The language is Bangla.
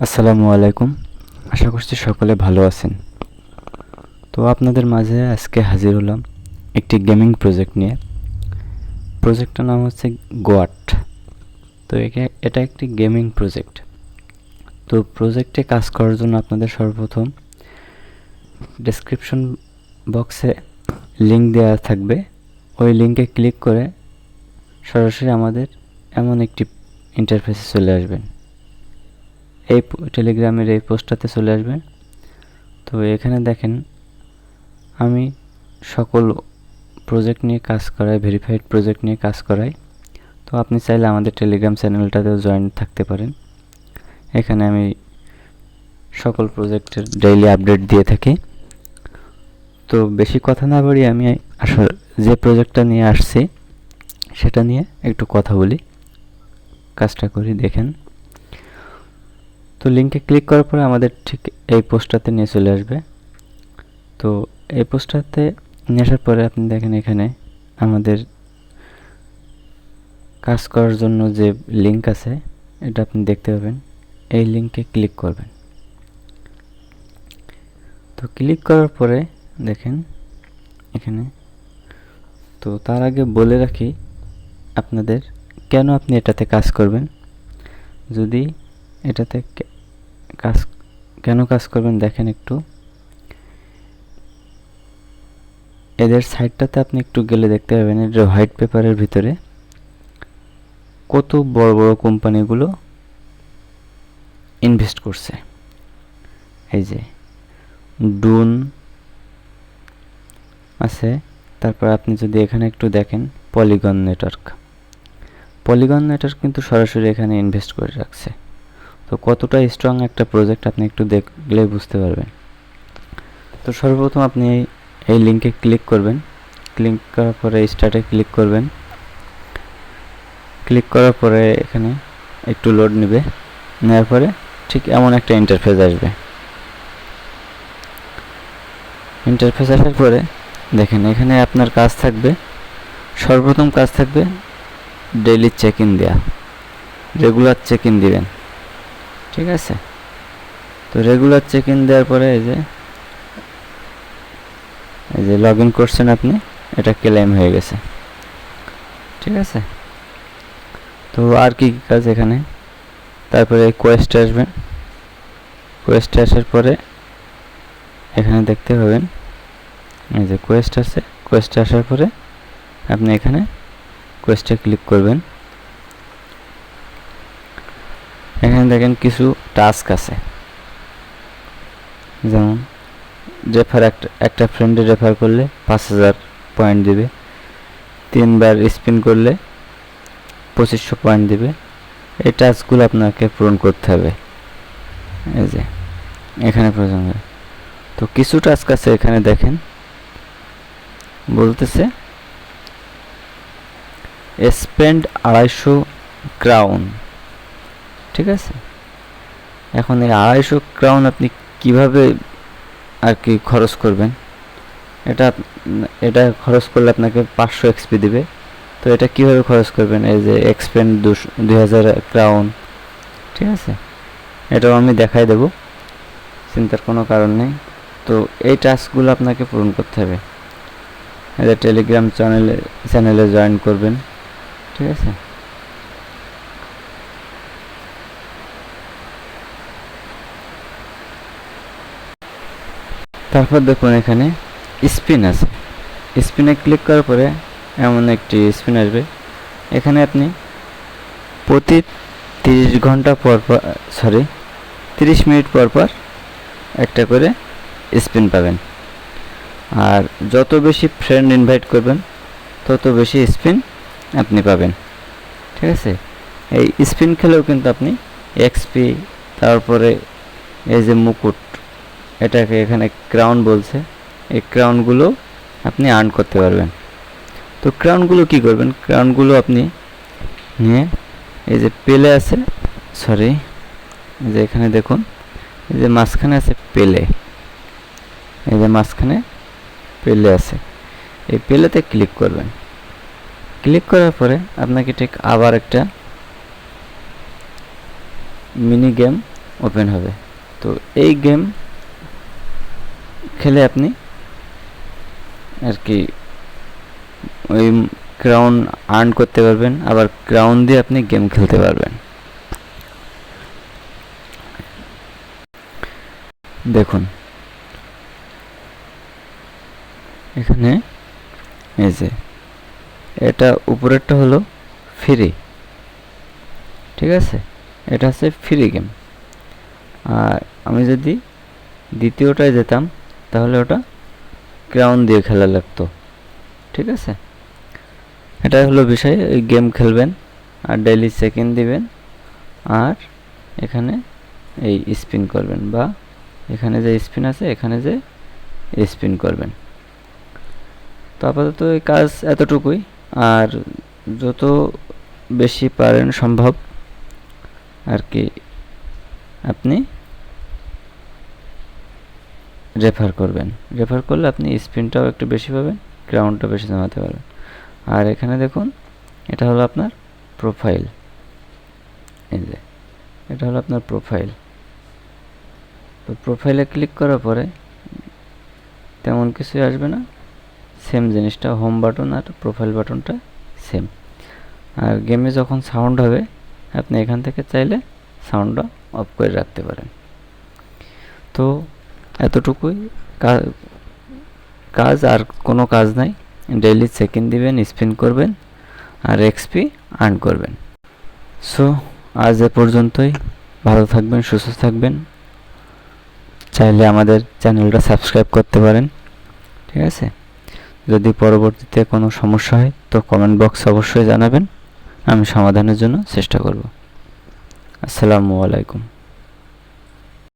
আসসালামু আলাইকুম। আশা করছি সকলে ভালো আছেন। তো আপনাদের মাঝে আজকে হাজির হলাম একটি গেমিং প্রজেক্ট নিয়ে। প্রজেক্টটার নাম হচ্ছে গোয়াট। তো এটা একটি গেমিং প্রজেক্ট। তো প্রজেক্টে কাজ করার জন্য আপনাদের সর্বপ্রথম ডেসক্রিপশন বক্সে লিঙ্ক দেওয়া থাকবে। ওই লিঙ্কে ক্লিক করে সরাসরি আমাদের এমন একটি ইন্টারফেসে চলে আসবেন। এই টেলিগ্রামের এই পোস্টটাতে চলে আসবেন। তো এখানে দেখেন আমি সকল প্রজেক্ট নিয়ে কাজ করাই, ভেরিফাইড প্রজেক্ট নিয়ে কাজ করাই। তো আপনি চাইলে আমাদের টেলিগ্রাম চ্যানেলটাতেও জয়েন থাকতে পারেন। এখানে আমি সকল প্রজেক্টের ডেইলি আপডেট দিয়ে থাকি। তো বেশি কথা না বাড়িয়ে আমি আসলে যে প্রজেক্টটা নিয়ে আসছি সেটা নিয়ে একটু কথা বলি, কাজটা করি দেখেন। তো লিঙ্কে ক্লিক করার পরে আমাদের ঠিক এই পোস্টটাতে নিয়ে চলে আসবে। তো এই পোস্টটাতে নিয়ে আসার পরে আপনি দেখেন এখানে আমাদের কাজ করার জন্য যে লিঙ্ক আছে এটা আপনি দেখতে পাবেন। এই লিঙ্কে ক্লিক করবেন। তো ক্লিক করার পরে দেখেন এখানে, তো তার আগে বলে রাখি আপনাদের কেন আপনি এটাতে কাজ করবেন। যদি এটাতে কেন কাজ করবেন দেখেন একটু, এদের সাইটটাতে আপনি একটু গেলে দেখতে পাবেন এটা হোয়াইট পেপারের ভিতরে কত বড় বড় কোম্পানিগুলো ইনভেস্ট করছে। এই যে ডুন আছে, তারপর আপনি যদি এখানে একটু দেখেন পলিগন নেটওয়ার্ক কিন্তু সরাসরি এখানে ইনভেস্ট করে রাখছে। তো কতটা স্ট্রং একটা প্রজেক্ট আপনি একটু দেখলে বুঝতে পারবেন। তো সর্বপ্রথম আপনি এই লিঙ্কে ক্লিক করবেন। ক্লিক করার পরে স্টার্টে ক্লিক করবেন। ক্লিক করার পরে এখানে একটু লোড নেবে, নেওয়ার পরে ঠিক এমন একটা ইন্টারফেস আসবে। ইন্টারফেস আসার পরে দেখেন এখানে আপনার কাজ থাকবে, সর্বপ্রথম কাজ থাকবে ডেইলি চেক ইন দেওয়া, রেগুলার চেক ইন দিবেন, ঠিক আছে। তো রেগুলার চেক ইন দেওয়ার পরে এই যে লগ ইন করছেন আপনি, এটা ক্লেম হয়ে গেছে, ঠিক আছে। তো আর কি কাজ এখানে, তারপরে কোয়েস্টে আসবেন। কোয়েস্টে আসার পরে এখানে দেখতে পাবেন এই যে কোয়েস্ট আছে। কোয়েস্টে আসার পরে আপনি এখানে কোয়েস্টে ক্লিক করবেন। এখানে দেখেন কিছু টাস্ক আছে, যেমন রেফার একটা ফ্রেন্ডে রেফার করলে 5000 পয়েন্ট দিবে, 3 বার স্পিন করলে 2500 পয়েন্ট দিবে। এই টাস্কগুলো আপনাকে পূরণ করতে হবে। এই যে এখানে প্রয়োজন হবে। তো কিছু টাস্ক আছে এখানে দেখেন বলতেছে স্পেন্ড 250 ক্রাউন, ঠিক আছে। এখন এই 250 ক্রাউন আপনি কিভাবে আর কি খরচ করবেন, এটা খরচ করলে আপনাকে 500 এক্সপি দিবে। তো এটা কিভাবে খরচ করবেন, এই যে এক্সপেন্ড 2000 ক্রাউন, ঠিক আছে। এটাও আমি দেখাই দেব, চিন্তার কোনো কারণ নেই। তো এই টাস্কগুলো আপনাকে পূরণ করতে হবে। এই যে টেলিগ্রাম চ্যানেলে জয়েন করবেন, ঠিক আছে। তারপর দেখুন এখানে স্পিন আছে। স্পিনে ক্লিক করার পরে এমন একটি স্পিন আসবে। এখানে আপনি প্রতি 30 ঘন্টা পর 30 মিনিট পর পর একটা করে স্পিন পাবেন। আর যত বেশি ফ্রেন্ড ইনভাইট করবেন তত বেশি স্পিন আপনি পাবেন, ঠিক আছে। এই স্পিন খেলেও কিন্তু আপনি এক্সপি, তারপরে এই যে মুকুট, এটাকে এখানে ক্রাউন বলছে, এই ক্রাউনগুলো আপনি আর্ন করতে পারবেন। তো ক্রাউনগুলো কি করবেন, ক্রাউনগুলো আপনি নিয়ে এই যে পেলে আছে, এই যে এখানে দেখুন এই যে মাঝখানে আছে পেলে, এই যে মাঝখানে পেলে আছে, এই পেলেতে ক্লিক করবেন। ক্লিক করার পরে আপনাকে ঠিক আবার একটা মিনি গেম ওপেন হবে। তো এই গেম খেলে আপনি আর কি ওই ক্রাউন আর্ন করতে পারবেন, আবার ক্রাউন দিয়ে আপনি গেম খেলতে পারবেন। দেখুন এখানে এই যে এটা উপরেরটা হলো ফ্রি, ঠিক আছে, এটা হচ্ছে ফ্রি গেম। আর আমি যদি দ্বিতীয়টায় যেতাম তাহলে ওটা ক্রাউন দিয়ে খেলা লাগতো, ঠিক আছে। এটাই হলো বিষয়, এই গেম খেলবেন আর ডেইলি চেক-ইন দিবেন আর এখানে এই স্পিন করবেন, বা এখানে যে স্পিন আছে এখানে যে স্পিন করবেন। তো আপাতত এই কাজ এতটুকুই, আর যত বেশি পারেন সম্ভব আর কি আপনি রেফার করবেন। রেফার করলে আপনি স্পিনটাও একটু বেশি পাবেন, ক্রাউনটা বেশি জমাতে পারবেন। আর এখানে দেখুন এটা হলো আপনার প্রোফাইল, এই যে এটা হলো আপনার প্রোফাইল। তো প্রোফাইলে ক্লিক করার পরে তেমন কিছুই আসবে না, সেম জিনিসটা, হোম বাটন আর প্রোফাইল বাটনটা সেম। আর গেমে যখন সাউন্ড হবে আপনি এখান থেকে চাইলে সাউন্ডটা অফ করে রাখতে পারেন। তো এতটুকুই কাজ, আর কোনো কাজ নাই। ডেইলি চেক-ইন দিবেন, স্পিন করবেন আর এক্সপি আর্ন করবেন। সো আজ এ পর্যন্তই। ভালো থাকবেন, সুস্থ থাকবেন। চাইলে আমাদের চ্যানেলটা সাবস্ক্রাইব করতে পারেন, ঠিক আছে। যদি পরবর্তীতে কোনো সমস্যা হয় তো কমেন্ট বক্সে অবশ্যই জানাবেন, আমি সমাধানের জন্য চেষ্টা করব। আসসালামু আলাইকুম।